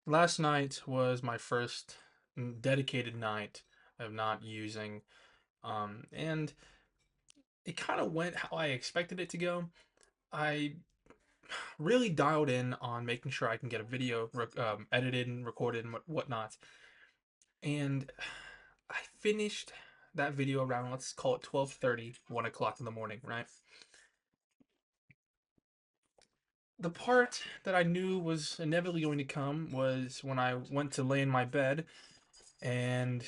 Last night was my first dedicated night of not using, and it kind of went how I expected it to go. I really dialed in on making sure I can get a video edited and recorded and whatnot, and I finished that video around, let's call it 12:30, 1 o'clock in the morning, right? The part that I knew was inevitably going to come was when I went to lay in my bed and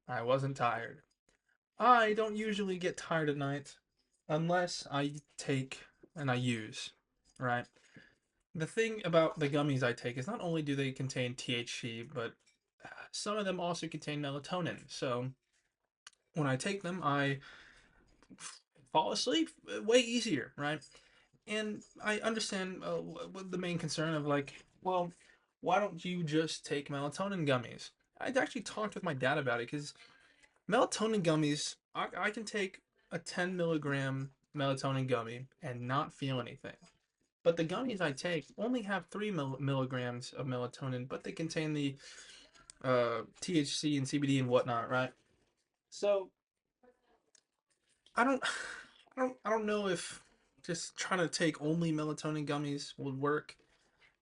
I wasn't tired. I don't usually get tired at night unless I take and I use, right? The thing about the gummies I take is not only do they contain THC, but some of them also contain melatonin. So when I take them, I fall asleep way easier, right? And I understand the main concern of like, well, why don't you just take melatonin gummies? I'd actually talked with my dad about it because melatonin gummies, I can take a 10 milligram melatonin gummy and not feel anything. But the gummies I take only have 3 milligrams of melatonin, but they contain the THC and CBD and whatnot, right? So I don't, I don't know if just trying to take only melatonin gummies would work.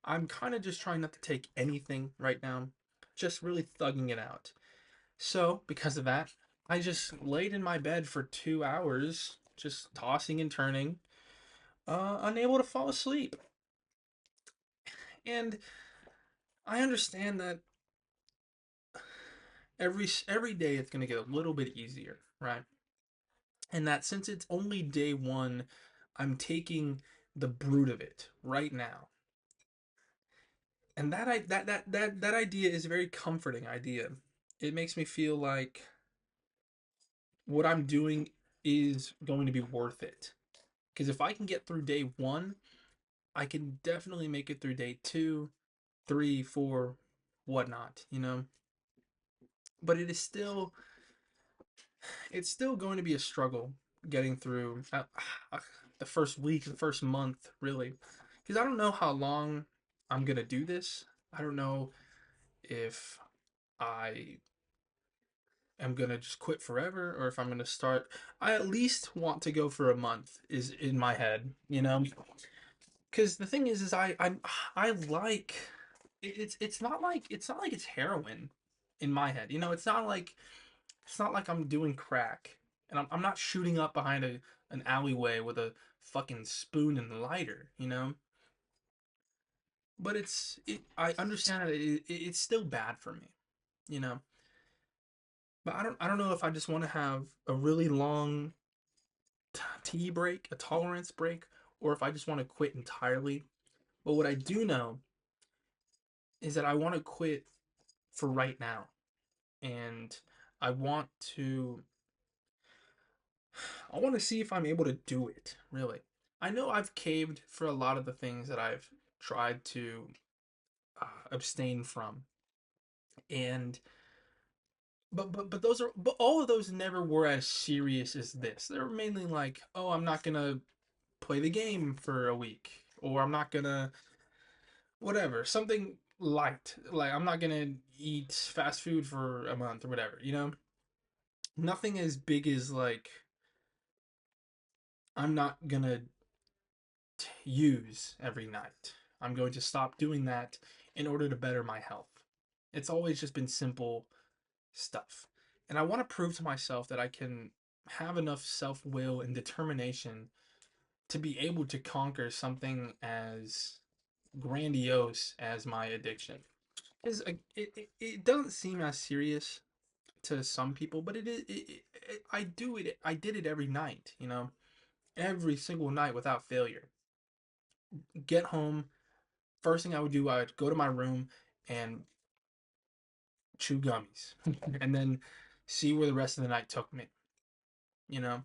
I'm kind of just trying not to take anything right now, just really thugging it out. So, because of that, I just laid in my bed for 2 hours, just tossing and turning, unable to fall asleep. And I understand that every day it's gonna get a little bit easier, right? And that since it's only day one, I'm taking the brute of it right now. And that idea is a very comforting idea. It makes me feel like what I'm doing is going to be worth it. Because if I can get through day one, I can definitely make it through day two, three, four, whatnot, you know? But it's still going to be a struggle getting through the first week, the first month, really. Because I don't know how long I'm going to do this. I don't know if I am going to just quit forever or if I'm going to start. I at least want to go for a month, is in my head, you know? Because the thing is I like it's not like it's heroin in my head. You know, it's not like I'm doing crack and I'm not shooting up behind an alleyway with a fucking spoon and lighter. You know, but I understand that it's still bad for me. You know, but I don't know if I just want to have a really long tea break, a tolerance break, or if I just want to quit entirely. But what I do know is that I want to quit for right now. And I want to I want to see if I'm able to do it, really. I know I've caved for a lot of the things that I've tried to abstain from. And but those are but all of those never were as serious as this. They were mainly like, "Oh, I'm not going to play the game for a week." Or I'm not going to whatever, something light. Like I'm not going to eat fast food for a month or whatever, you know? Nothing as big as like I'm not gonna use every night. I'm going to stop doing that in order to better my health. It's always just been simple stuff. And I want to prove to myself that I can have enough self will and determination to be able to conquer something as grandiose as my addiction. Because it doesn't seem as serious to some people, but I do it. I did it every night, you know, every single night without failure. Get home, first thing I would do, I would go to my room and chew gummies, and then see where the rest of the night took me. You know,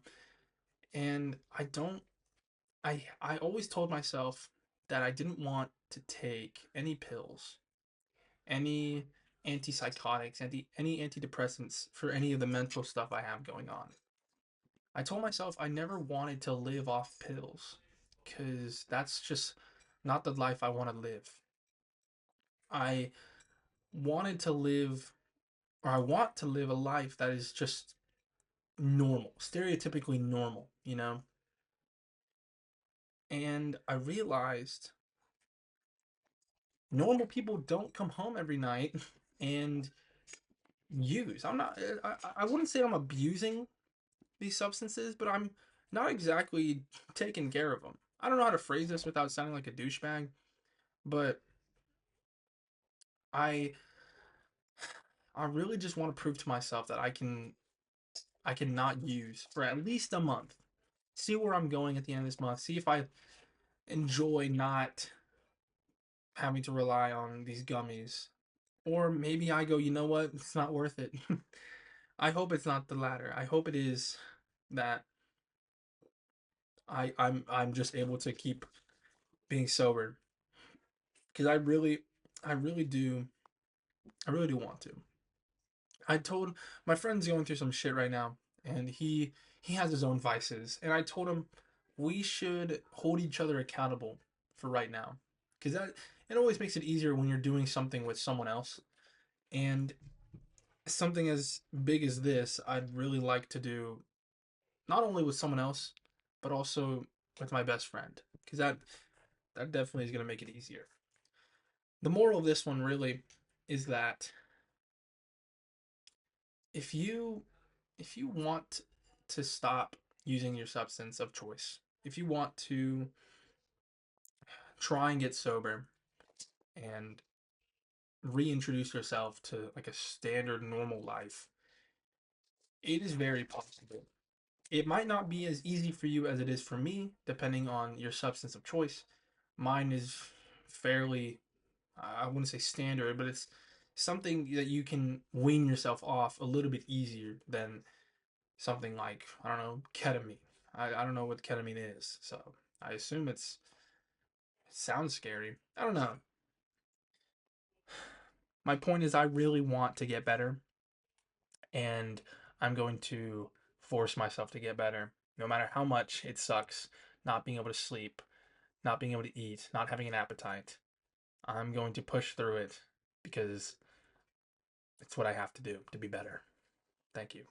and I always told myself that I didn't want to take any pills, any antipsychotics, any antidepressants for any of the mental stuff I have going on. I told myself I never wanted to live off pills because that's just not the life I want to live. I wanted to live, or I want to live a life that is just normal, stereotypically normal, you know? And I realized normal people don't come home every night and use. I'm not, I wouldn't say I'm abusing these substances, but I'm not exactly taking care of them. I don't know how to phrase this without sounding like a douchebag, but I I really just want to prove to myself that I can not use for at least a month. See where I'm going at the end of this month. See if I enjoy not having to rely on these gummies. Or maybe I go, you know what? It's not worth it. I hope it's not the latter. I hope it is that I'm just able to keep being sober because I really do want to. I told my friend's going through some shit right now, and he has his own vices, and I told him we should hold each other accountable for right now, because that it always makes it easier when you're doing something with someone else, and something as big as this, I'd really like to do not only with someone else, but also with my best friend, because that definitely is gonna make it easier. The moral of this one really is that if you if you want to stop using your substance of choice, if you want to try and get sober and reintroduce yourself to like a standard normal life, it is very possible. It might not be as easy for you as it is for me, depending on your substance of choice. Mine is fairly, I wouldn't say standard, but it's something that you can wean yourself off a little bit easier than something like, I don't know, ketamine. I don't know what ketamine is, so I assume it sounds scary. I don't know. My point is, I really want to get better, and I'm going to force myself to get better, no matter how much it sucks not being able to sleep, not being able to eat, not having an appetite. I'm going to push through it because it's what I have to do to be better. Thank you.